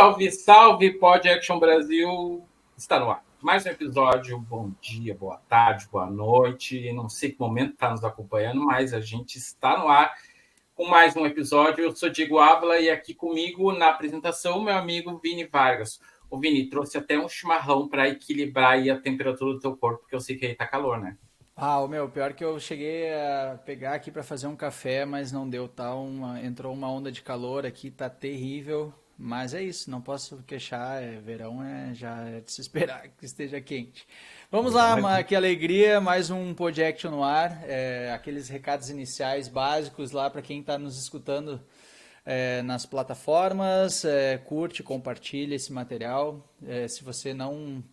salve, salve, Pod Action Brasil está no ar. Mais um episódio, bom dia, boa tarde, boa noite. Não sei que momento está nos acompanhando, mas a gente está no ar com mais um episódio. Eu sou Diego Ávila e aqui comigo na apresentação, meu amigo Vini Vargas. O Vini trouxe até um chimarrão para equilibrar aí a temperatura do teu corpo, porque eu sei que aí tá calor, né? Pior que eu cheguei a pegar aqui para fazer um café, mas não deu, entrou uma onda de calor aqui, tá terrível, mas é isso, não posso queixar, verão, já é de se esperar que esteja quente. Vamos lá, que alegria, mais um Pod Action no ar, aqueles recados iniciais básicos lá para quem está nos escutando nas plataformas, curte, compartilha esse material, se você não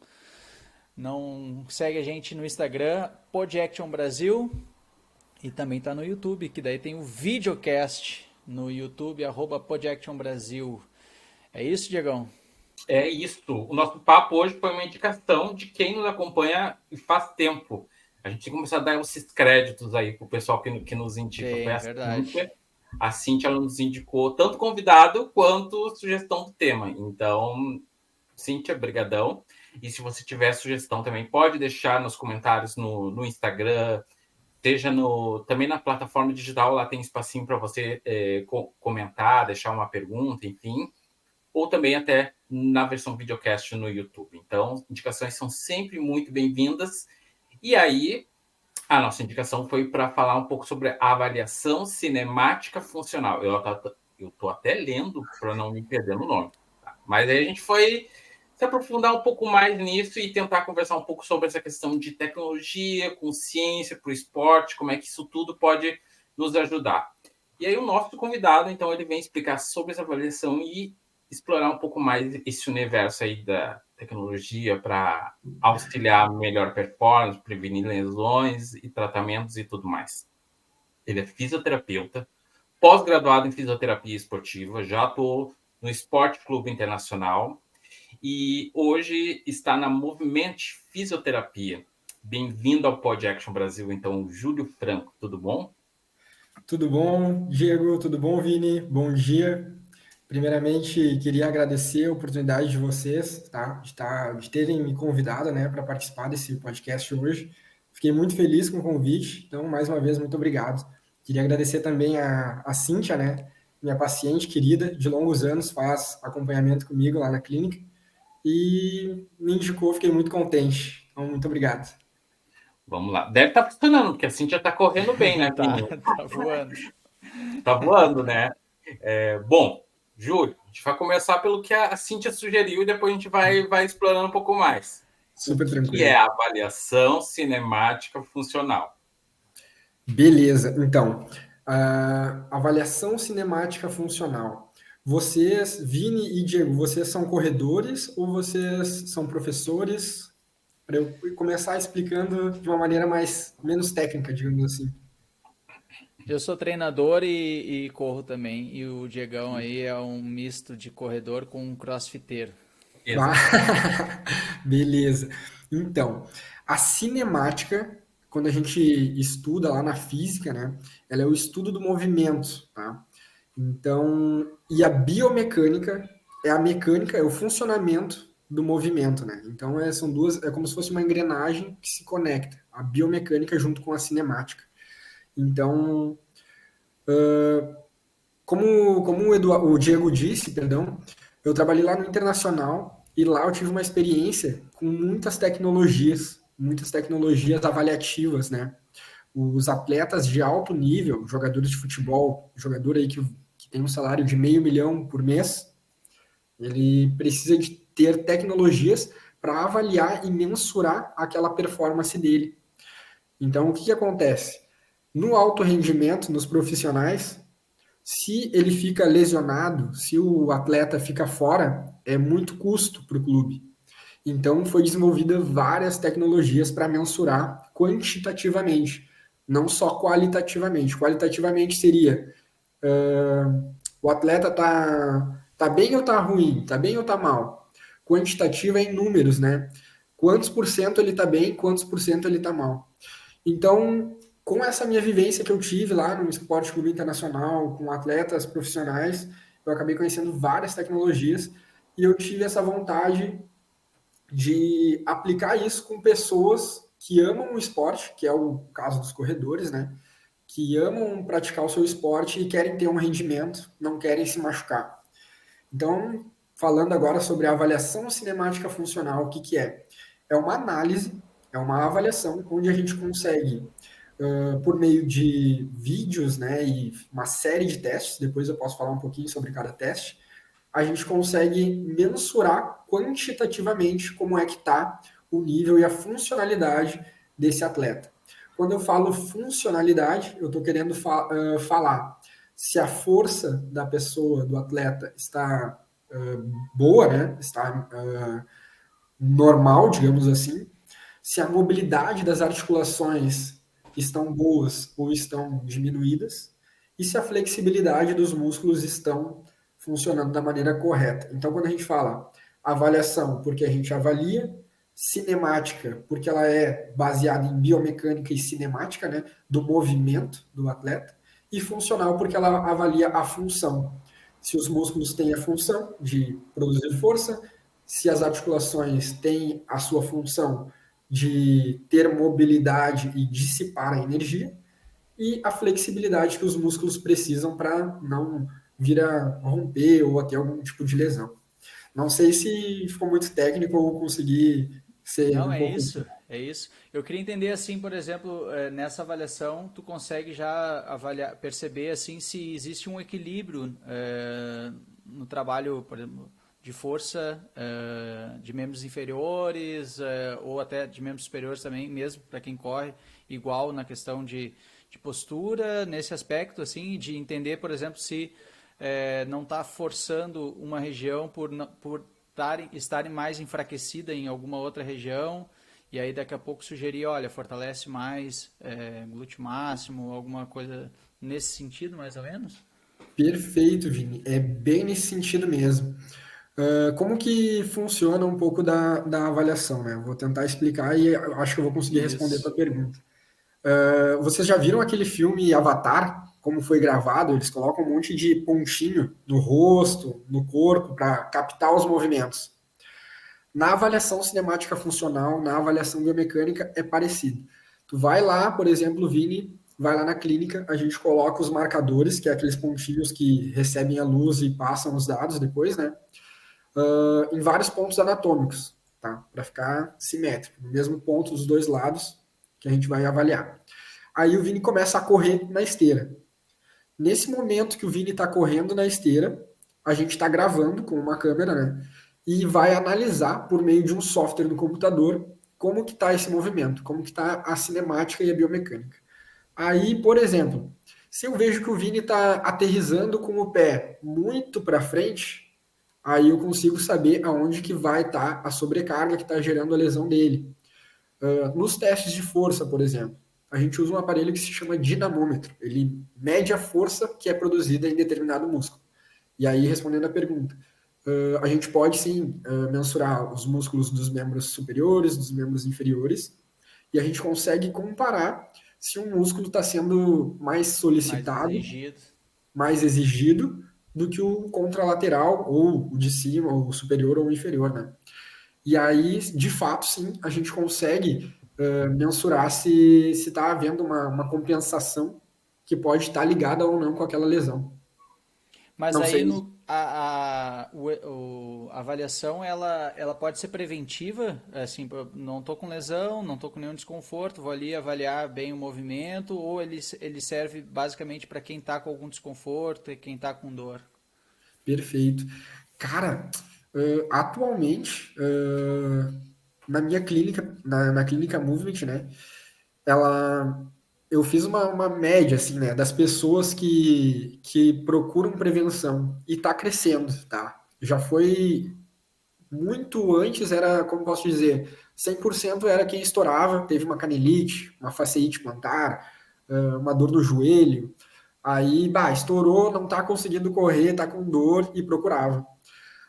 segue a gente no Instagram, Pod Action Brasil, e também tá no YouTube, que daí tem o videocast no YouTube, @Pod Action Brasil. É isso, Diegão? É isso. O nosso papo hoje foi uma indicação de quem nos acompanha faz tempo. A gente tem que começar a dar esses créditos aí pro pessoal que nos indica. Foi a Verdade. Cíntia. A Cíntia ela nos indicou tanto convidado quanto sugestão do tema. Então, Cíntia, brigadão. E se você tiver sugestão também, pode deixar nos comentários no Instagram, seja também na plataforma digital, lá tem espacinho para você comentar, deixar uma pergunta, enfim. Ou também até na versão videocast no YouTube. Então, indicações são sempre muito bem-vindas. E aí, a nossa indicação foi para falar um pouco sobre a avaliação cinemática funcional. Eu estou até lendo para não me perder no nome. Tá? Mas aí a gente foi se aprofundar um pouco mais nisso e tentar conversar um pouco sobre essa questão de tecnologia, consciência para o esporte, como é que isso tudo pode nos ajudar. E aí o nosso convidado, então, ele vem explicar sobre essa avaliação e explorar um pouco mais esse universo aí da tecnologia para auxiliar melhor performance, prevenir lesões e tratamentos e tudo mais. Ele é fisioterapeuta, pós-graduado em fisioterapia esportiva, já atuou no Esporte Clube Internacional e hoje está na Movimente Fisioterapia. Bem-vindo ao Pod Action Brasil, então, Júlio Franco, tudo bom? Tudo bom, Diego? Tudo bom, Vini? Bom dia. Primeiramente, queria agradecer a oportunidade de vocês, tá? De terem me convidado, né, para participar desse podcast hoje. Fiquei muito feliz com o convite, então, mais uma vez, muito obrigado. Queria agradecer também a Cíntia, né, minha paciente querida, de longos anos, faz acompanhamento comigo lá na clínica e me indicou, fiquei muito contente. Então, muito obrigado. Vamos lá. Deve estar funcionando, porque a Cíntia está correndo bem, né, Vini? Tá voando. Tá voando, né? Bom, Júlio, a gente vai começar pelo que a Cíntia sugeriu e depois a gente vai explorando um pouco mais. Super O que tranquilo. é a avaliação cinemática funcional? Beleza, então, a avaliação cinemática funcional. Vocês, Vini e Diego, vocês são corredores ou vocês são professores? Para eu começar explicando de uma maneira menos técnica, digamos assim. Eu sou treinador e corro também, e o Diegão aí é um misto de corredor com um crossfiteiro. Exato. Beleza. Então, a cinemática, quando a gente estuda lá na física, né, ela é o estudo do movimento, tá? Então, e a biomecânica é a mecânica, é o funcionamento do movimento, né? Então, são duas, é como se fosse uma engrenagem que se conecta, a biomecânica junto com a cinemática. Então, como o Diego disse, perdão, eu trabalhei lá no Internacional e lá eu tive uma experiência com muitas tecnologias avaliativas, né? Os atletas de alto nível, jogadores de futebol, jogador aí que tem um salário de $500.000 por mês, ele precisa de ter tecnologias para avaliar e mensurar aquela performance dele. Então, o que acontece? No alto rendimento, nos profissionais, se ele fica lesionado, se o atleta fica fora, é muito custo para o clube. Então, foi desenvolvida várias tecnologias para mensurar quantitativamente, não só qualitativamente. Qualitativamente seria o atleta tá bem ou tá ruim, tá bem ou tá mal. Quantitativa é em números, né? Quantos por cento ele tá bem, quantos por cento ele tá mal. Então, com essa minha vivência que eu tive lá no Esporte Clube Internacional, com atletas profissionais, eu acabei conhecendo várias tecnologias e eu tive essa vontade de aplicar isso com pessoas que amam o esporte, que é o caso dos corredores, né? Que amam praticar o seu esporte e querem ter um rendimento, não querem se machucar. Então, falando agora sobre a avaliação cinemática funcional, o que que é? É uma análise, é uma avaliação onde a gente consegue, por meio de vídeos, né, e uma série de testes, depois eu posso falar um pouquinho sobre cada teste, a gente consegue mensurar quantitativamente como é que está o nível e a funcionalidade desse atleta. Quando eu falo funcionalidade, eu estou querendo falar se a força da pessoa, do atleta, está boa, né? Está normal, digamos assim, se a mobilidade das articulações estão boas ou estão diminuídas, e se a flexibilidade dos músculos estão funcionando da maneira correta. Então, quando a gente fala avaliação, porque a gente avalia, cinemática, porque ela é baseada em biomecânica e cinemática, né, do movimento do atleta, e funcional, porque ela avalia a função. Se os músculos têm a função de produzir força, se as articulações têm a sua função de ter mobilidade e dissipar a energia, e a flexibilidade que os músculos precisam para não vir a romper ou a ter algum tipo de lesão. Não sei se ficou muito técnico ou consegui ser Não, um é pouco. isso, é isso. Eu queria entender assim, por exemplo, nessa avaliação, tu consegue já avaliar, perceber assim se existe um equilíbrio no trabalho, por exemplo, de força de membros inferiores ou até de membros superiores também, mesmo para quem corre, igual na questão de postura, nesse aspecto assim, de entender, por exemplo, se não está forçando uma região por estarem mais enfraquecida em alguma outra região, e aí daqui a pouco sugerir, olha, fortalece mais glúteo máximo, alguma coisa nesse sentido, mais ou menos? Perfeito, Vini. É bem nesse sentido mesmo. Como que funciona um pouco da avaliação, né? Vou tentar explicar e eu acho que eu vou conseguir responder a tua Isso. pergunta. Vocês já viram aquele filme Avatar? Como foi gravado? Eles colocam um monte de pontinho no rosto, no corpo, para captar os movimentos. Na avaliação cinemática funcional, na avaliação biomecânica, é parecido. Tu vai lá, por exemplo, Vini, vai lá na clínica, a gente coloca os marcadores, que é aqueles pontinhos que recebem a luz e passam os dados depois, né? Em vários pontos anatômicos, tá? Para ficar simétrico, no mesmo ponto dos dois lados que a gente vai avaliar. Aí o Vini começa a correr na esteira. Nesse momento que o Vini está correndo na esteira, a gente está gravando com uma câmera, né? E vai analisar por meio de um software no computador como que está esse movimento, como que está a cinemática e a biomecânica. Aí, por exemplo, se eu vejo que o Vini está aterrissando com o pé muito para frente, aí eu consigo saber aonde que vai estar a sobrecarga que está gerando a lesão dele. Nos testes de força, por exemplo, a gente usa um aparelho que se chama dinamômetro. Ele mede a força que é produzida em determinado músculo. E aí, respondendo a pergunta, a gente pode sim mensurar os músculos dos membros superiores, dos membros inferiores, e a gente consegue comparar se um músculo está sendo mais Mais solicitado, exigido. mais exigido do que o contralateral, ou o de cima, ou o superior ou o inferior, né? E aí, de fato, sim, a gente consegue mensurar se está havendo uma compensação que pode estar ligada ou não com aquela lesão. Mas Não aí sei. no, a avaliação ela pode ser preventiva, assim, não estou com lesão, não estou com nenhum desconforto, vou ali avaliar bem o movimento, ou ele serve basicamente para quem está com algum desconforto e quem está com dor? Perfeito. Cara, atualmente, na minha clínica, na clínica Movement, né? Ela, eu fiz uma média, assim, né? Das pessoas que procuram prevenção e tá crescendo, tá? Já foi muito antes, era, como posso dizer, 100% era quem estourava, teve uma canelite, uma faceite plantar, uma dor no joelho. Aí, bah, estourou, não tá conseguindo correr, tá com dor e procurava.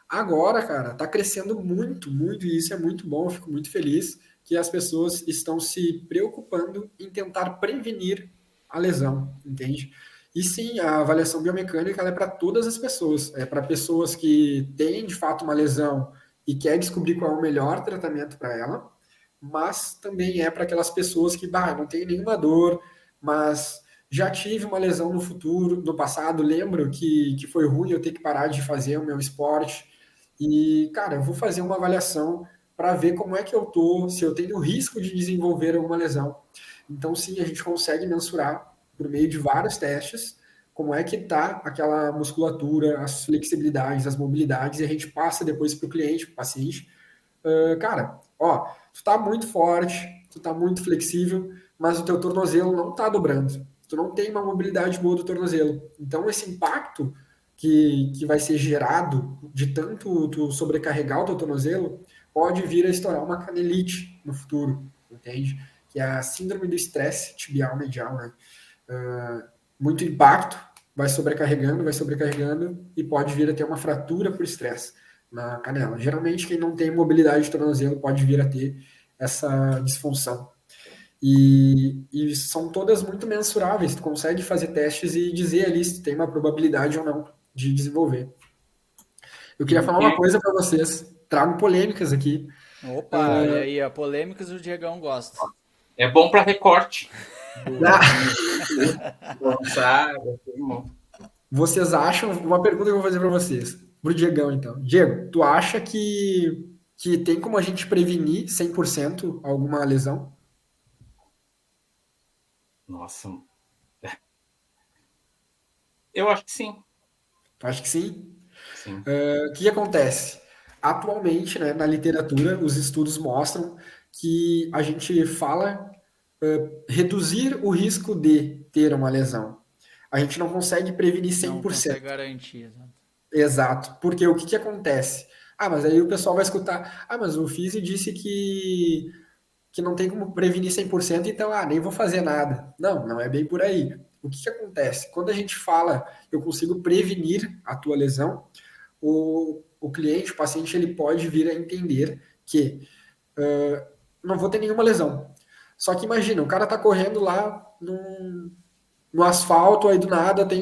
Agora, cara, tá crescendo muito, muito, e isso é muito bom, eu fico muito feliz que as pessoas estão se preocupando em tentar prevenir a lesão, entende? E sim, a avaliação biomecânica ela é para todas as pessoas. É para pessoas que têm, de fato, uma lesão e quer descobrir qual é o melhor tratamento para ela, mas também é para aquelas pessoas que, não tem nenhuma dor, mas já tive uma lesão no futuro, no passado, lembro que foi ruim eu ter que parar de fazer o meu esporte. E, cara, eu vou fazer uma avaliação para ver como é que eu tô, se eu tenho risco de desenvolver alguma lesão. Então, sim, a gente consegue mensurar por meio de vários testes como é que tá aquela musculatura, as flexibilidades, as mobilidades, e a gente passa depois para o cliente, para o paciente. Cara, ó, tu tá muito forte, tu tá muito flexível, mas o teu tornozelo não tá dobrando. Tu não tem uma mobilidade boa do tornozelo. Então, esse impacto que vai ser gerado de tanto tu sobrecarregar o teu tornozelo pode vir a estourar uma canelite no futuro, entende? Que é a síndrome do estresse tibial medial, né? Muito impacto, vai sobrecarregando e pode vir a ter uma fratura por estresse na canela. Geralmente, quem não tem mobilidade de tornozelo pode vir a ter essa disfunção. E são todas muito mensuráveis. Tu consegue fazer testes e dizer ali se tem uma probabilidade ou não de desenvolver. Eu queria falar uma coisa para vocês. Trago polêmicas aqui. Opa, e aí, a polêmicas o Diegão gosta. É bom para recorte. Vocês acham... Uma pergunta que eu vou fazer para vocês. Pro Diegão, então. Diego, tu acha que tem como a gente prevenir 100% alguma lesão? Nossa. Eu acho que sim. Tu acha que sim? Sim. O que acontece? Atualmente, né, na literatura, os estudos mostram que a gente fala reduzir o risco de ter uma lesão. A gente não consegue prevenir Não 100%. consegue garantir. Exato. Exato. Porque o que acontece? Mas aí o pessoal vai escutar, mas o Fisi disse que não tem como prevenir 100%, então, nem vou fazer nada. Não, não é bem por aí. O que acontece? Quando a gente fala, eu consigo prevenir a tua lesão, o cliente, o paciente, ele pode vir a entender que não vou ter nenhuma lesão. Só que imagina, o cara tá correndo lá no asfalto, aí do nada tem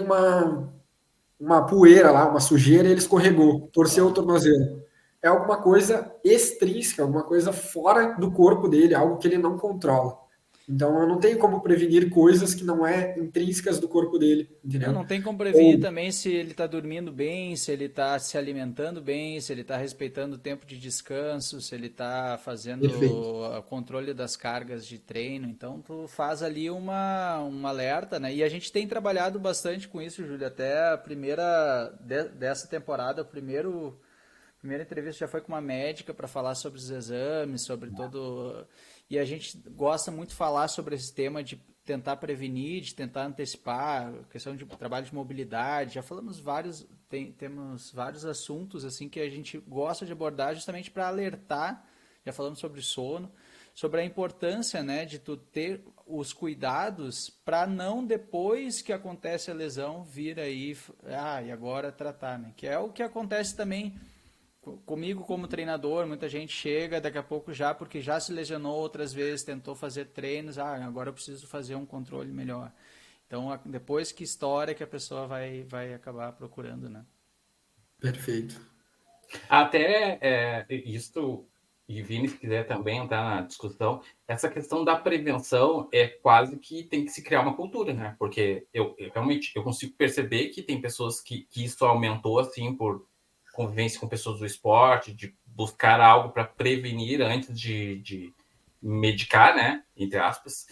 uma poeira lá, uma sujeira, e ele escorregou, torceu o tornozelo. É alguma coisa extrínseca, alguma coisa fora do corpo dele, algo que ele não controla. Então eu não tenho como prevenir coisas que não é intrínsecas do corpo dele, entendeu? Não tem como prevenir também se ele está dormindo bem, se ele está se alimentando bem, se ele está respeitando o tempo de descanso, se ele está fazendo o controle das cargas de treino. Então, tu faz ali um alerta, né? E a gente tem trabalhado bastante com isso, Júlio. Até a primeira dessa temporada, primeira entrevista já foi com uma médica para falar sobre os exames, sobre todo... E a gente gosta muito de falar sobre esse tema de tentar prevenir, de tentar antecipar, questão de trabalho de mobilidade. Já falamos temos vários assuntos assim que a gente gosta de abordar justamente para alertar. Já falamos sobre sono, sobre a importância, né, de tu ter os cuidados para não, depois que acontece a lesão, vir aí, e agora tratar, né? Que é o que acontece também comigo como treinador. Muita gente chega daqui a pouco porque já se lesionou outras vezes, tentou fazer treinos, agora eu preciso fazer um controle melhor. Então, depois que estoura, que a pessoa vai acabar procurando, né? Perfeito. Até isso, e Vini, se quiser também entrar na discussão, essa questão da prevenção é quase que tem que se criar uma cultura, né? Porque eu realmente consigo perceber que tem pessoas que isso aumentou, assim, por convivência com pessoas do esporte, de buscar algo para prevenir antes de medicar, né? Entre aspas.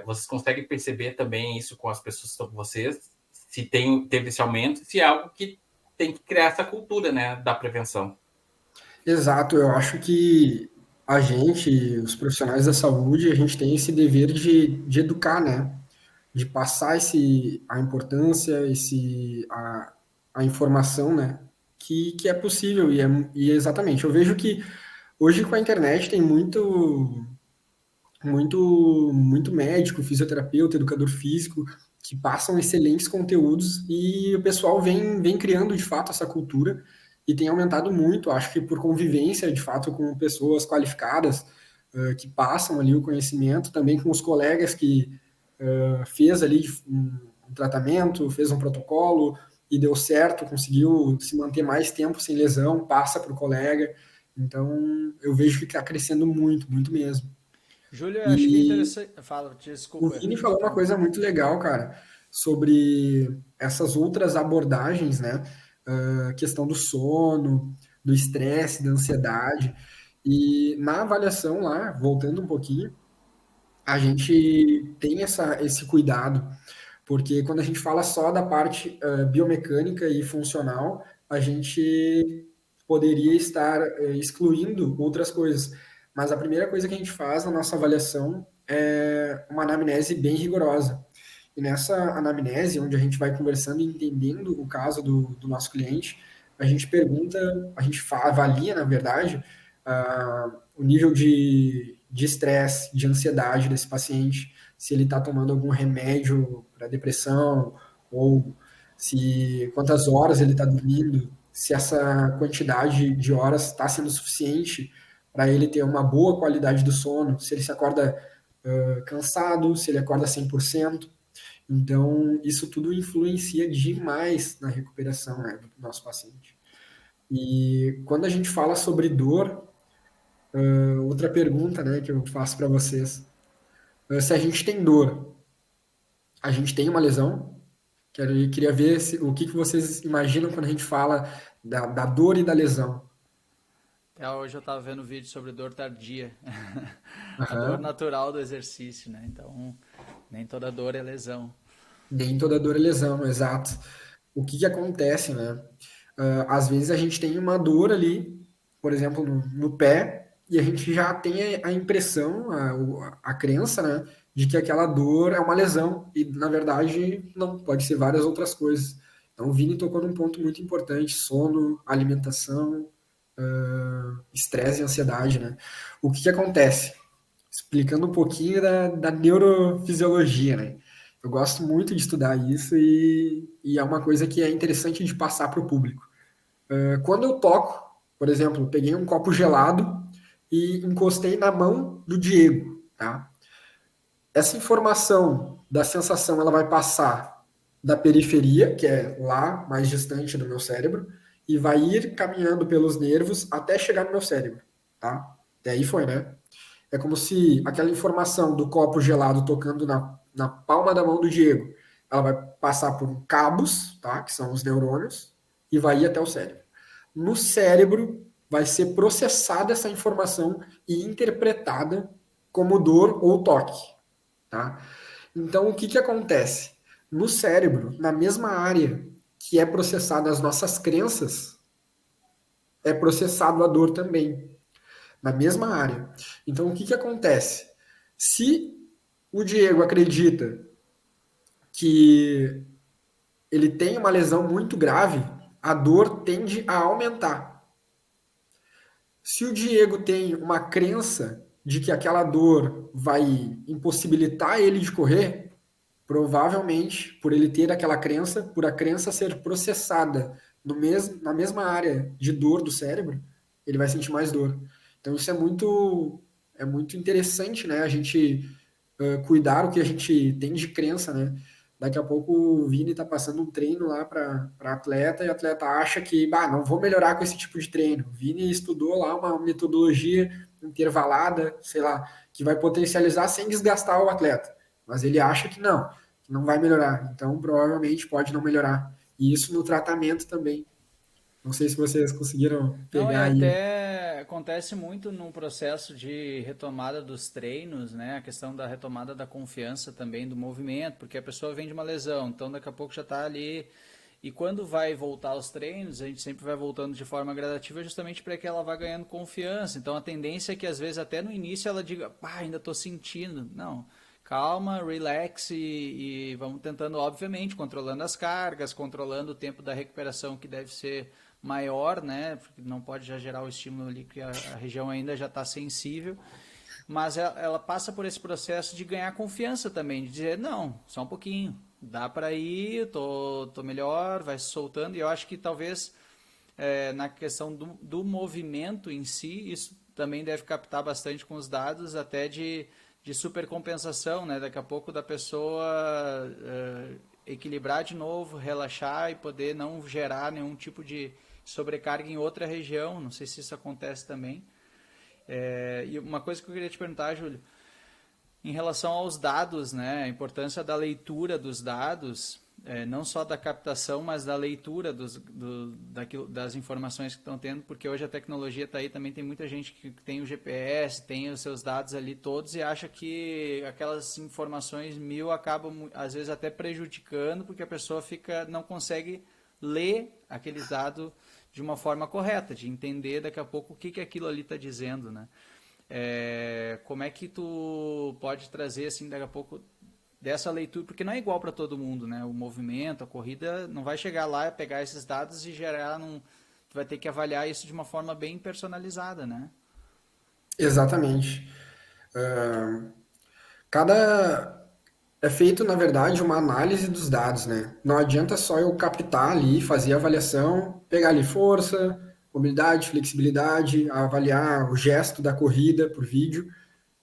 Vocês conseguem perceber também isso com as pessoas que estão com vocês? Se teve esse aumento, se é algo que tem que criar essa cultura, né, da prevenção. Exato, eu acho que a gente, os profissionais da saúde, a gente tem esse dever de educar, né? De passar a importância, a informação, né? Que é possível, e exatamente. Eu vejo que hoje com a internet tem muito médico, fisioterapeuta, educador físico, que passam excelentes conteúdos e o pessoal vem criando de fato essa cultura e tem aumentado muito, acho que por convivência de fato com pessoas qualificadas que passam ali o conhecimento, também com os colegas que fez ali um um tratamento, fez um protocolo e deu certo, conseguiu se manter mais tempo sem lesão, passa para o colega. Então, eu vejo que está crescendo muito, muito mesmo. Júlio, eu acho que é E interessante. Fala, o desculpa. Vini falou uma coisa muito legal, cara, sobre essas outras abordagens, né? Questão do sono, do estresse, da ansiedade. E na avaliação lá, voltando um pouquinho, a gente tem esse cuidado, porque quando a gente fala só da parte biomecânica e funcional, a gente poderia estar excluindo outras coisas. Mas a primeira coisa que a gente faz na nossa avaliação é uma anamnese bem rigorosa. E nessa anamnese, onde a gente vai conversando e entendendo o caso do nosso cliente, a gente pergunta, avalia, na verdade, o nível de estresse, de ansiedade desse paciente, se ele está tomando algum remédio para depressão, ou se quantas horas ele está dormindo, se essa quantidade de horas está sendo suficiente para ele ter uma boa qualidade do sono, se ele se acorda cansado, se ele acorda 100%. Então, isso tudo influencia demais na recuperação, né, do nosso paciente. E quando a gente fala sobre dor, outra pergunta, né, que eu faço para vocês, se a gente tem dor, a gente tem uma lesão? Queria ver o que vocês imaginam quando a gente fala da dor e da lesão. Até hoje eu estava vendo um vídeo sobre dor tardia. A dor Aham. natural do exercício, né? Então, nem toda dor é lesão. Nem toda dor é lesão, exato. O que acontece, né? Às vezes a gente tem uma dor ali, por exemplo, no pé, e a gente já tem a impressão, a crença, né, de que aquela dor é uma lesão, e na verdade não, pode ser várias outras coisas. Então o Vini tocou num ponto muito importante: sono, alimentação, estresse e ansiedade, né? O que acontece? Explicando um pouquinho da neurofisiologia, né? Eu gosto muito de estudar isso e é uma coisa que é interessante de passar para o público. Quando eu toco, por exemplo, peguei um copo gelado e encostei na mão do Diego, tá? Essa informação da sensação ela vai passar da periferia, que é lá mais distante do meu cérebro, e vai ir caminhando pelos nervos até chegar no meu cérebro, tá? Até aí foi, né? É como se aquela informação do copo gelado tocando na palma da mão do Diego, ela vai passar por cabos, tá? Que são os neurônios, e vai ir até o cérebro. No cérebro vai ser processada essa informação e interpretada como dor ou toque, tá? Então, o que que acontece? No cérebro, na mesma área que é processada as nossas crenças, é processado a dor também, na mesma área. Então, o que que acontece? Se o Diego acredita que ele tem uma lesão muito grave, a dor tende a aumentar. Se o Diego tem uma crença de que aquela dor vai impossibilitar ele de correr, provavelmente, por ele ter aquela crença, por a crença ser processada na mesma área de dor do cérebro, ele vai sentir mais dor. Então isso é muito interessante, né? A gente cuidar o que a gente tem de crença, né? Daqui a pouco o Vini tá passando um treino lá para atleta e o atleta acha que, bah, não vou melhorar com esse tipo de treino. O Vini estudou lá uma metodologia intervalada, sei lá, que vai potencializar sem desgastar o atleta. Mas ele acha que não vai melhorar. Então, provavelmente pode não melhorar. E isso no tratamento também. Não sei se vocês conseguiram Não, e pegar aí. até acontece muito no processo de retomada dos treinos, né? A questão da retomada da confiança também do movimento, porque a pessoa vem de uma lesão, então daqui a pouco já está ali. E quando vai voltar aos treinos, a gente sempre vai voltando de forma gradativa justamente para que ela vá ganhando confiança. Então a tendência é que às vezes até no início ela diga, pá, ainda estou sentindo. Não, calma, relax e vamos tentando, obviamente, controlando as cargas, controlando o tempo da recuperação que deve ser maior, né? Porque não pode já gerar o estímulo ali que a região ainda já está sensível. Mas ela passa por esse processo de ganhar confiança também, de dizer, não, só um pouquinho, dá para ir, tô melhor, vai se soltando. E eu acho que talvez na questão do movimento em si, isso também deve captar bastante com os dados até de supercompensação, né? Daqui a pouco da pessoa equilibrar de novo, relaxar e poder não gerar nenhum tipo de sobrecarga em outra região. Não sei se isso acontece também. E uma coisa que eu queria te perguntar, Júlio, em relação aos dados, né, a importância da leitura dos dados, não só da captação, mas da leitura das informações que estão tendo, porque hoje a tecnologia está aí, também tem muita gente que tem o GPS, tem os seus dados ali todos e acha que aquelas informações mil acabam, às vezes, até prejudicando, porque a pessoa não consegue ler aqueles dados de uma forma correta, de entender daqui a pouco o que aquilo ali está dizendo, né? Como é que tu pode trazer, assim, daqui a pouco, dessa leitura, porque não é igual para todo mundo, né? O movimento, a corrida, não vai chegar lá, pegar esses dados e gerar tu vai ter que avaliar isso de uma forma bem personalizada, né? Exatamente. Cada É feito, na verdade, uma análise dos dados, né? Não adianta só eu captar ali, fazer a avaliação, pegar ali força, mobilidade, flexibilidade, avaliar o gesto da corrida por vídeo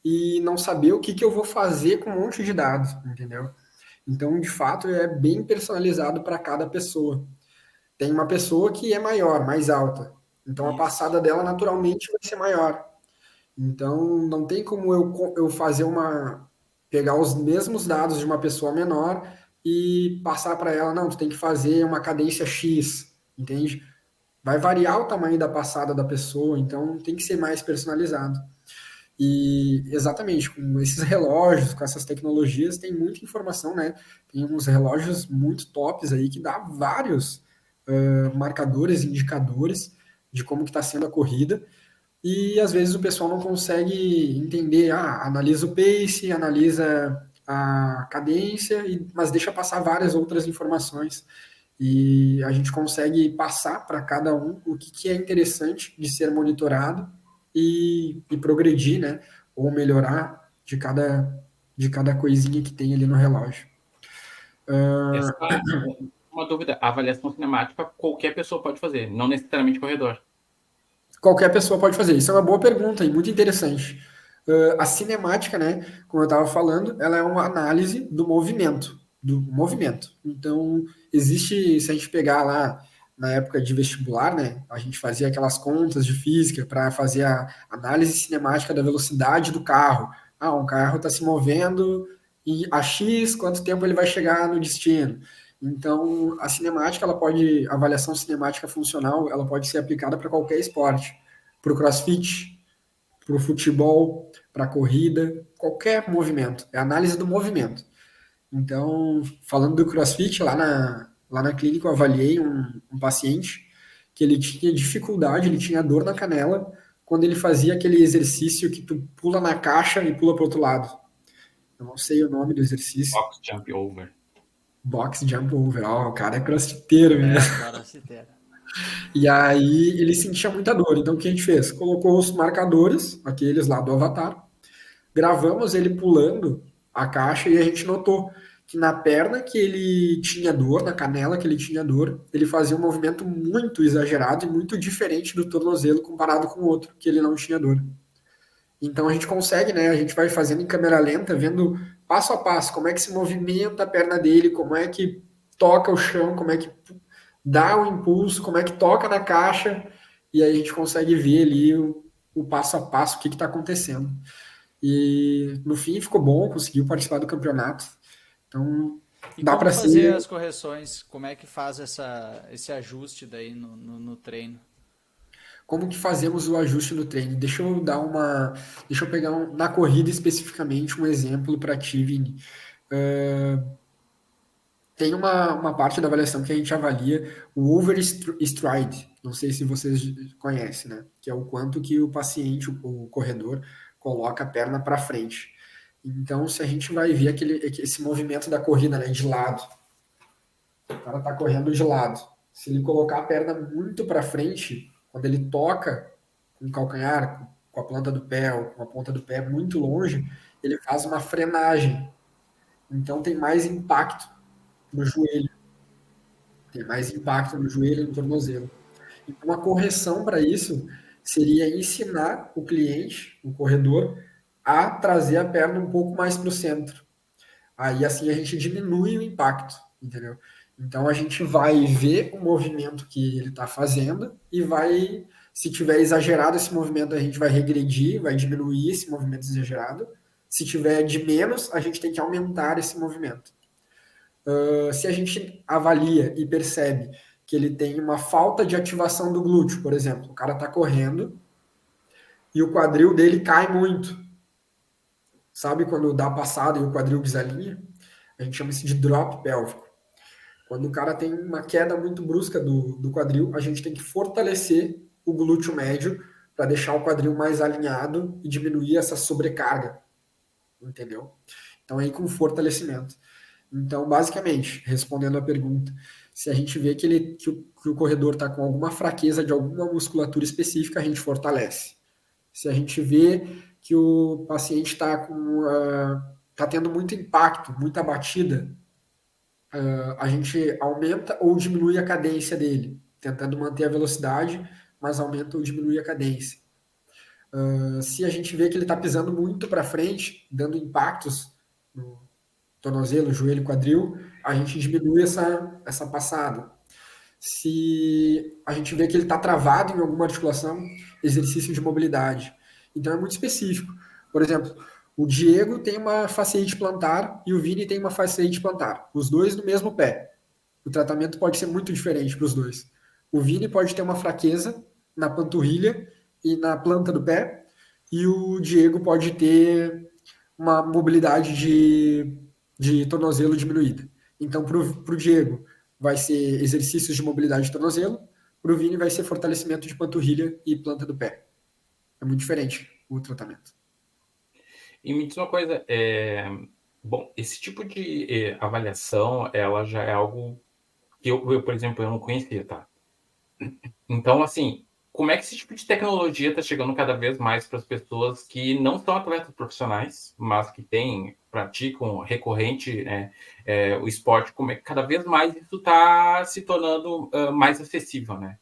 e não saber o que que eu vou fazer com um monte de dados, entendeu? Então, de fato, é bem personalizado para cada pessoa. Tem uma pessoa que é maior, mais alta, então a Isso. passada dela naturalmente vai ser maior. Então, não tem como eu fazer pegar os mesmos dados de uma pessoa menor e passar para ela, não, tu tem que fazer uma cadência X, entende? Vai variar o tamanho da passada da pessoa, então tem que ser mais personalizado. E exatamente, com esses relógios, com essas tecnologias, tem muita informação, né? Tem uns relógios muito tops aí que dá vários marcadores, indicadores de como que está sendo a corrida. E às vezes o pessoal não consegue entender, analisa o pace, analisa a cadência, mas deixa passar várias outras informações. E a gente consegue passar para cada um o que é interessante de ser monitorado e progredir, né? Ou melhorar de cada coisinha que tem ali no relógio. Essa uma dúvida. A avaliação cinemática qualquer pessoa pode fazer, não necessariamente corredor. Qualquer pessoa pode fazer. Isso é uma boa pergunta e muito interessante. A cinemática, né, como eu estava falando, ela é uma análise do movimento, Então, existe, se a gente pegar lá na época de vestibular, né, a gente fazia aquelas contas de física para fazer a análise cinemática da velocidade do carro. Um carro está se movendo e a X, quanto tempo ele vai chegar no destino? Então, a avaliação cinemática funcional, ela pode ser aplicada para qualquer esporte, para o CrossFit, para o futebol, para a corrida, qualquer movimento. É análise do movimento. Então, falando do CrossFit, lá na clínica eu avaliei um paciente que ele tinha dificuldade, ele tinha dor na canela quando ele fazia aquele exercício que tu pula na caixa e pula para o outro lado. Eu não sei o nome do exercício. Box jump over. Box jump over. O cara é crossfiteiro mesmo. Crossfiteiro. E aí ele sentia muita dor. Então o que a gente fez? Colocou os marcadores, aqueles lá do Avatar, gravamos ele pulando a caixa e a gente notou que na perna que ele tinha dor, na canela que ele tinha dor, ele fazia um movimento muito exagerado e muito diferente do tornozelo comparado com o outro, que ele não tinha dor. Então a gente consegue, né? A gente vai fazendo em câmera lenta, vendo passo a passo como é que se movimenta a perna dele, como é que toca o chão, como é que dá o impulso, como é que toca na caixa, e aí a gente consegue ver ali o passo a passo, o que está acontecendo. E no fim ficou bom, conseguiu participar do campeonato. Então E dá como para fazer ser. as correções? Como é que faz esse ajuste daí no treino? Como que fazemos o ajuste no treino? Deixa eu pegar na corrida especificamente um exemplo para ti, Vini. Tem uma parte da avaliação que a gente avalia o overstride, não sei se vocês conhecem, né? Que é o quanto que o paciente, o corredor, coloca a perna para frente. Então, se a gente vai ver esse movimento da corrida, né, de lado, o cara tá correndo de lado. Se ele colocar a perna muito para frente, quando ele toca com o calcanhar, com a planta do pé ou com a ponta do pé muito longe, ele faz uma frenagem. Então, tem mais impacto no joelho. Tem mais impacto no joelho e no tornozelo. Então, a correção para isso seria ensinar o cliente, o corredor, a trazer a perna um pouco mais para o centro. Aí, assim, a gente diminui o impacto. entendeu? Então a gente vai ver o movimento que ele está fazendo e vai, se tiver exagerado esse movimento, a gente vai regredir, vai diminuir esse movimento exagerado. Se tiver de menos, a gente tem que aumentar esse movimento. Se a gente avalia e percebe que ele tem uma falta de ativação do glúteo, por exemplo, o cara está correndo e o quadril dele cai muito. Sabe quando dá passada e o quadril desalinha? A gente chama isso de drop pélvico. Quando o cara tem uma queda muito brusca do quadril, a gente tem que fortalecer o glúteo médio para deixar o quadril mais alinhado e diminuir essa sobrecarga, entendeu? Então, aí com fortalecimento. Então, basicamente, respondendo a pergunta, se a gente vê que o corredor está com alguma fraqueza de alguma musculatura específica, a gente fortalece. Se a gente vê que o paciente tá tendo muito impacto, muita batida, a gente aumenta ou diminui a cadência dele, tentando manter a velocidade, mas aumenta ou diminui a cadência. Se a gente vê que ele está pisando muito para frente, dando impactos no tornozelo, joelho, quadril, a gente diminui essa passada. Se a gente vê que ele está travado em alguma articulação, exercício de mobilidade. Então é muito específico. Por exemplo, o Diego tem uma fasciite plantar e o Vini tem uma fasciite plantar. Os dois no mesmo pé. O tratamento pode ser muito diferente para os dois. O Vini pode ter uma fraqueza na panturrilha e na planta do pé, e o Diego pode ter uma mobilidade de tornozelo diminuída. Então, para o Diego, vai ser exercícios de mobilidade de tornozelo, para o Vini vai ser fortalecimento de panturrilha e planta do pé. É muito diferente o tratamento. E me diz uma coisa, bom, esse tipo de avaliação, ela já é algo que eu, por exemplo, eu não conhecia, tá? Então, assim, como é que esse tipo de tecnologia está chegando cada vez mais para as pessoas que não são atletas profissionais, mas que praticam recorrente, né, o esporte? Como é que cada vez mais isso está se tornando mais acessível, né?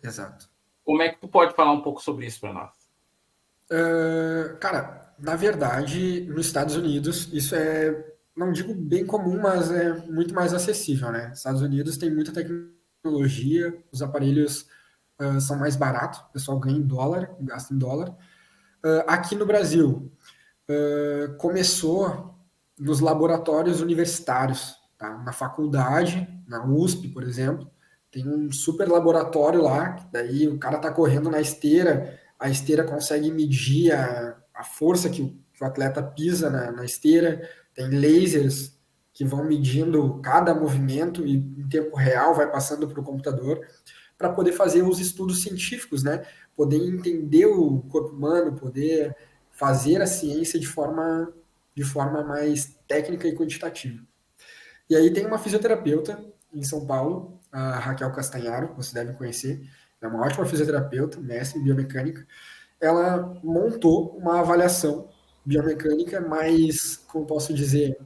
Exato. Como é que tu pode falar um pouco sobre isso para nós? Cara, na verdade, nos Estados Unidos, isso não digo bem comum, mas é muito mais acessível, né? Estados Unidos tem muita tecnologia, os aparelhos são mais baratos, o pessoal ganha em dólar, gasta em dólar. Aqui no Brasil, começou nos laboratórios universitários, tá? Na faculdade, na USP, por exemplo, tem um super laboratório lá, que daí o cara tá correndo na esteira, a esteira consegue medir a força que o atleta pisa na esteira, tem lasers que vão medindo cada movimento e em tempo real vai passando para o computador para poder fazer os estudos científicos, né? Poder entender o corpo humano, poder fazer a ciência de forma mais técnica e quantitativa. E aí tem uma fisioterapeuta em São Paulo, a Raquel Castanharo, você deve conhecer, é uma ótima fisioterapeuta, mestre em biomecânica. Ela montou uma avaliação biomecânica mais, como posso dizer,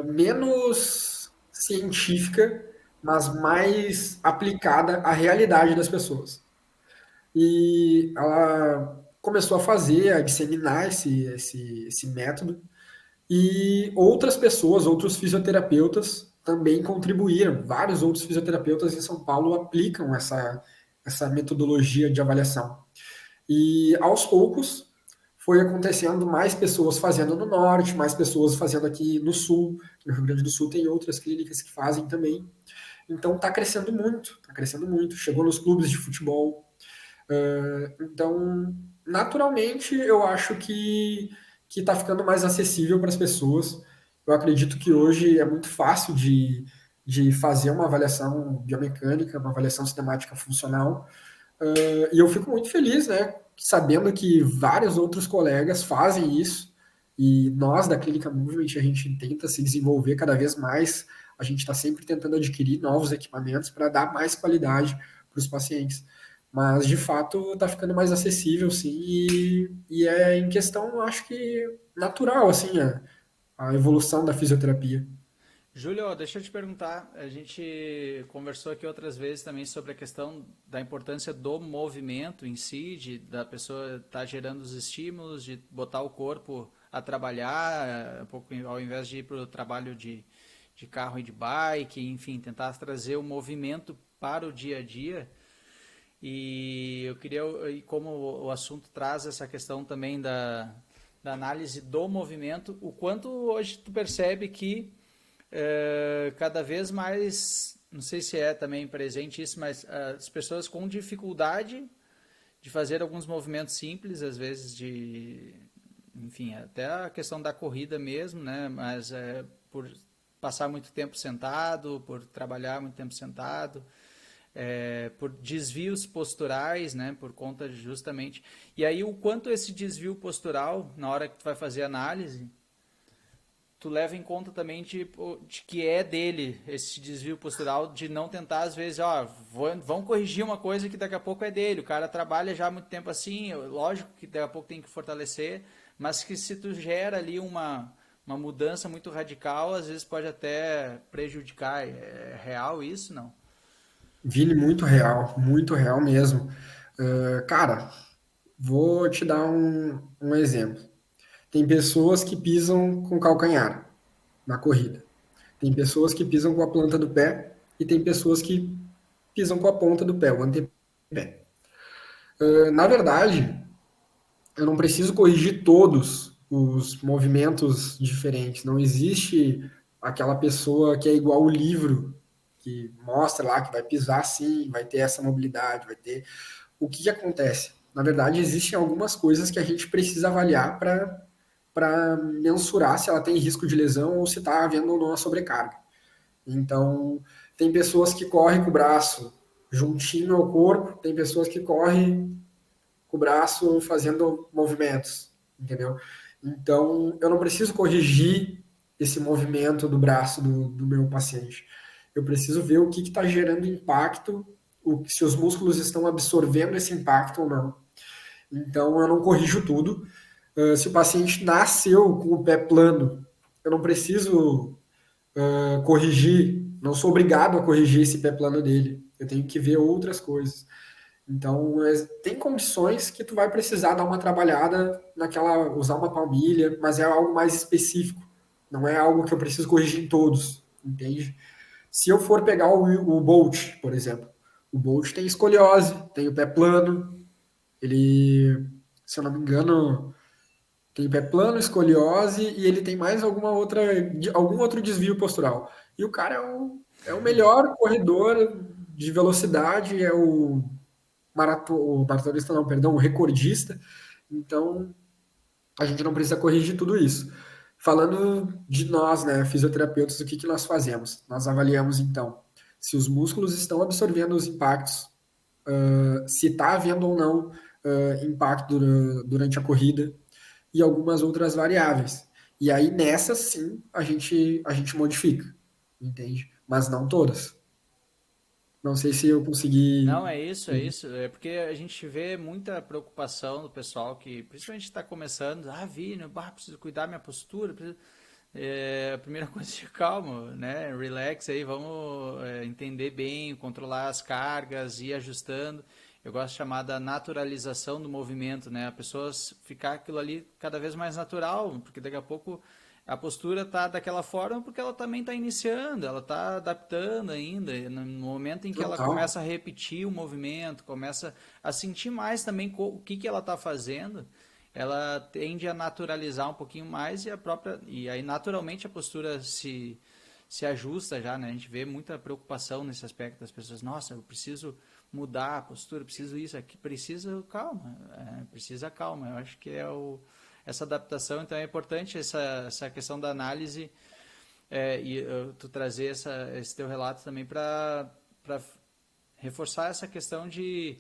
menos científica, mas mais aplicada à realidade das pessoas. E ela começou a disseminar esse método, e outras pessoas, outros fisioterapeutas também contribuíram. Vários outros fisioterapeutas em São Paulo aplicam essa metodologia de avaliação. E aos poucos foi acontecendo mais pessoas fazendo no norte, mais pessoas fazendo aqui no sul. No Rio Grande do Sul tem outras clínicas que fazem também. Então está crescendo muito, está crescendo muito. Chegou nos clubes de futebol. Então, naturalmente, eu acho que está ficando mais acessível para as pessoas. Eu acredito que hoje é muito fácil de fazer uma avaliação biomecânica, uma avaliação sistemática funcional. E eu fico muito feliz, né, sabendo que vários outros colegas fazem isso. E nós da Clínica Movement, a gente tenta se desenvolver cada vez mais. A gente está sempre tentando adquirir novos equipamentos para dar mais qualidade para os pacientes. Mas, de fato, está ficando mais acessível, sim, e é em questão, acho que natural, assim, a evolução da fisioterapia. Júlio, deixa eu te perguntar, a gente conversou aqui outras vezes também sobre a questão da importância do movimento em si, da pessoa estar gerando os estímulos, de botar o corpo a trabalhar, um pouco ao invés de ir para o trabalho de carro e de bike, enfim, tentar trazer o movimento para o dia a dia. E eu queria, e como o assunto traz essa questão também da análise do movimento, o quanto hoje tu percebe que cada vez mais, não sei se é também presente isso, mas as pessoas com dificuldade de fazer alguns movimentos simples, às vezes enfim, até a questão da corrida mesmo, né? Mas por passar muito tempo sentado, por trabalhar muito tempo sentado, por desvios posturais, né? Por conta justamente. E aí o quanto esse desvio postural, na hora que tu vai fazer análise, tu leva em conta também de que é dele esse desvio postural, de não tentar às vezes, vão corrigir uma coisa que daqui a pouco é dele, o cara trabalha já há muito tempo assim, lógico que daqui a pouco tem que fortalecer, mas que se tu gera ali uma mudança muito radical, às vezes pode até prejudicar. É real isso, não? Vini, muito real mesmo. Cara, vou te dar um exemplo. Tem pessoas que pisam com calcanhar na corrida. Tem pessoas que pisam com a planta do pé e tem pessoas que pisam com a ponta do pé, o antepé. Na verdade, eu não preciso corrigir todos os movimentos diferentes. Não existe aquela pessoa que é igual o livro, que mostra lá que vai pisar assim, vai ter essa mobilidade, vai ter. O que acontece? Na verdade, existem algumas coisas que a gente precisa avaliar para mensurar se ela tem risco de lesão ou se está havendo ou não a sobrecarga. Então, tem pessoas que correm com o braço juntinho ao corpo, tem pessoas que correm com o braço fazendo movimentos, entendeu? Então, eu não preciso corrigir esse movimento do braço do meu paciente. Eu preciso ver o que está gerando impacto, se os músculos estão absorvendo esse impacto ou não. Então, eu não corrijo tudo. Se o paciente nasceu com o pé plano, eu não preciso corrigir, não sou obrigado a corrigir esse pé plano dele. Eu tenho que ver outras coisas. Então, tem condições que tu vai precisar dar uma trabalhada usar uma palmilha, mas é algo mais específico. Não é algo que eu preciso corrigir em todos, entende? Se eu for pegar o Bolt, por exemplo, o Bolt tem escoliose, tem o pé plano, ele, se eu não me engano, tem pé plano, escoliose e ele tem mais algum outro desvio postural. E o cara é o melhor corredor de velocidade, é o maratonista não, perdão, o recordista. Então, a gente não precisa corrigir tudo isso. Falando de nós, né, fisioterapeutas, o que nós fazemos? Nós avaliamos, então, se os músculos estão absorvendo os impactos, se está havendo ou não impacto durante a corrida e algumas outras variáveis. E aí, nessas, sim, a gente modifica, entende? Mas não todas. Não sei se eu consegui. Não, é isso, é isso. É porque a gente vê muita preocupação do pessoal que, principalmente está começando, Vini, preciso cuidar da minha postura. A primeira coisa é calma, né? Relax aí, vamos entender bem, controlar as cargas, ir ajustando. Eu gosto de chamar da naturalização do movimento, né? A pessoa ficar aquilo ali cada vez mais natural, porque daqui a pouco a postura está daquela forma porque ela também está iniciando, ela está adaptando ainda. No momento em que ela começa a repetir o movimento, começa a sentir mais também o que ela está fazendo, ela tende a naturalizar um pouquinho mais e aí naturalmente a postura se ajusta já, né? A gente vê muita preocupação nesse aspecto das pessoas. Nossa, eu preciso mudar a postura, preciso isso aqui, precisa calma. Eu acho que essa adaptação, então é importante essa questão da análise e tu trazer esse teu relato também para reforçar essa questão de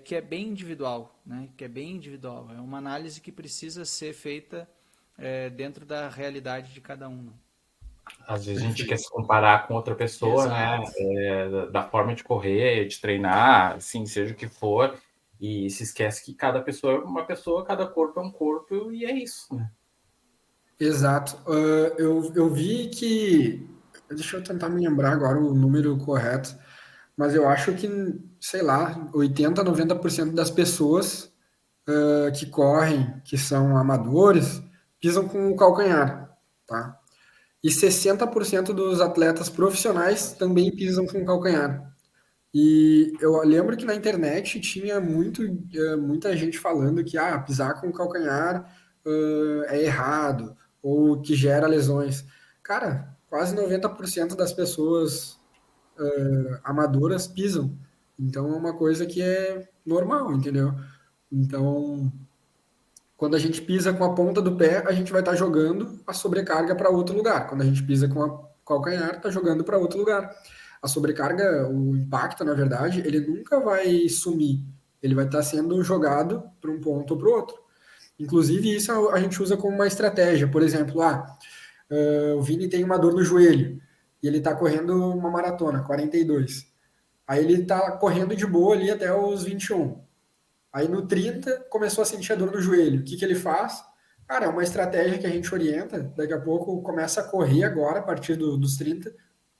que é bem individual, né? Que é bem individual. É uma análise que precisa ser feita dentro da realidade de cada um. Né? Às vezes a gente quer se comparar com outra pessoa, Exato. né? Da forma de correr, de treinar, assim, seja o que for, e se esquece que cada pessoa é uma pessoa, cada corpo é um corpo, e é isso, né? Exato. Eu vi que. Deixa eu tentar me lembrar agora o número correto, mas eu acho que, sei lá, 80, 90% das pessoas que correm, que são amadores, pisam com o calcanhar, tá? e 60% dos atletas profissionais também pisam com calcanhar. E eu lembro que na internet tinha muita gente falando que pisar com o calcanhar é errado ou que gera lesões. Cara, quase 90% das pessoas amadoras pisam. Então é uma coisa que é normal, entendeu? Então, quando a gente pisa com a ponta do pé, a gente vai estar jogando a sobrecarga para outro lugar. Quando a gente pisa com a calcanhar, está jogando para outro lugar. A sobrecarga, o impacto, na verdade, ele nunca vai sumir. Ele vai estar sendo jogado para um ponto ou para o outro. Inclusive, isso a gente usa como uma estratégia. Por exemplo, o Vini tem uma dor no joelho e ele está correndo uma maratona, 42. Aí ele está correndo de boa ali até os 21. Aí no 30 começou a sentir a dor no joelho. O que ele faz? Cara, é uma estratégia que a gente orienta. Daqui a pouco começa a correr agora, a partir dos 30,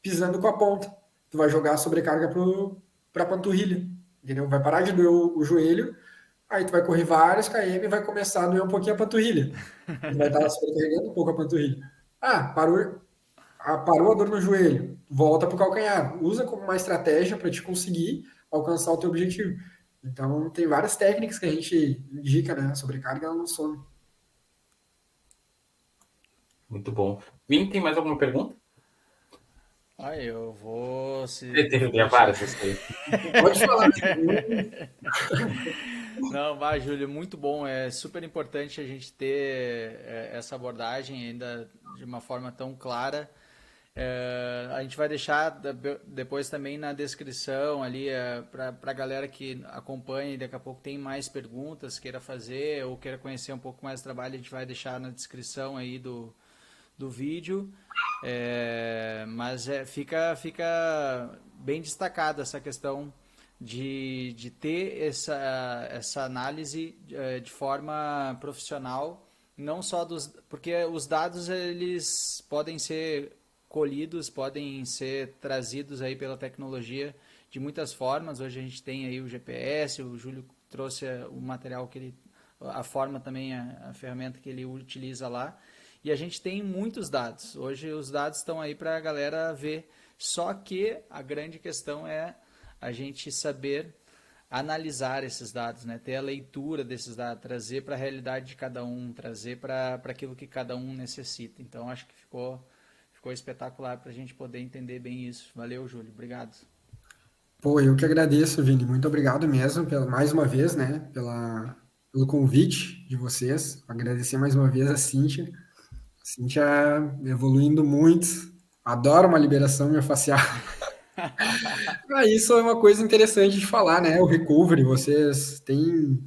pisando com a ponta. Tu vai jogar a sobrecarga para a panturrilha, entendeu? Vai parar de doer o joelho, aí tu vai correr vários km e vai começar a doer um pouquinho a panturrilha. Tu vai estar sobrecarregando um pouco a panturrilha. Parou a dor no joelho, volta para o calcanhar. Usa como uma estratégia para te conseguir alcançar o teu objetivo. Então, tem várias técnicas que a gente indica, né? A sobrecarga no sono. Muito bom. Vini, tem mais alguma pergunta? Eu vou... Tem várias, eu sei. Pode falar. Não, vai, Júlio, muito bom. É super importante a gente ter essa abordagem ainda de uma forma tão clara. A gente vai deixar depois também na descrição ali para a galera que acompanha e daqui a pouco tem mais perguntas, queira fazer ou queira conhecer um pouco mais do trabalho, a gente vai deixar na descrição aí do vídeo. Mas fica bem destacada essa questão de ter essa análise de forma profissional, não só porque os dados eles podem ser colhidos, podem ser trazidos aí pela tecnologia de muitas formas. Hoje a gente tem aí o GPS, o Júlio trouxe o material a forma também, a ferramenta que ele utiliza lá. E a gente tem muitos dados. Hoje os dados estão aí para a galera ver. Só que a grande questão é a gente saber analisar esses dados, né? Ter a leitura desses dados, trazer para a realidade de cada um, trazer para aquilo que cada um necessita. Então, acho que ficou espetacular para a gente poder entender bem isso. Valeu, Júlio. Obrigado. Pô, eu que agradeço, Vini. Muito obrigado mesmo, mais uma vez, né? Pelo convite de vocês. Agradecer mais uma vez a Cíntia. A Cíntia evoluindo muito. Adoro uma liberação miofascial. Isso é uma coisa interessante de falar, né? O recovery, vocês têm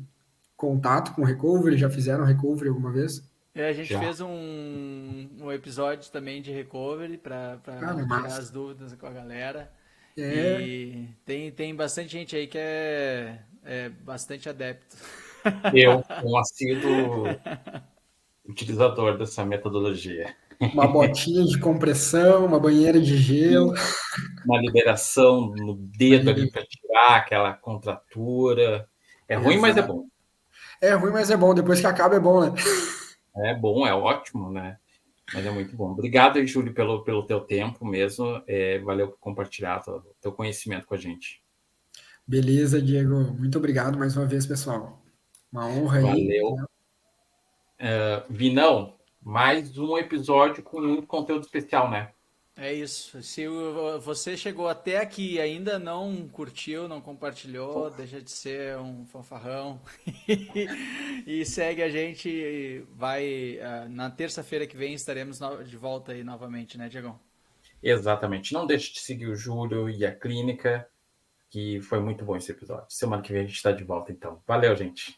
contato com o recovery? Já fizeram recovery alguma vez? A gente fez um episódio também de recovery para tirar as dúvidas com a galera. E tem bastante gente aí que é bastante adepto. Eu, um assíduo utilizador dessa metodologia. Uma botinha de compressão, uma banheira de gelo. Uma liberação no dedo ali para tirar aquela contratura. É ruim, mas é bom. É ruim, mas é bom. Depois que acaba é bom, né? É bom, é ótimo, né? Mas é muito bom. Obrigado, Júlio, pelo teu tempo mesmo. Valeu por compartilhar teu conhecimento com a gente. Beleza, Diego. Muito obrigado mais uma vez, pessoal. Uma honra aí. Valeu. Vinão, mais um episódio com muito conteúdo especial, né? É isso. Se você chegou até aqui e ainda não curtiu, não compartilhou, deixa de ser um fanfarrão e segue a gente. Na terça-feira que vem estaremos de volta aí novamente, né, Diegão? Exatamente. Não deixe de seguir o Júlio e a clínica, que foi muito bom esse episódio. Semana que vem a gente está de volta, então. Valeu, gente.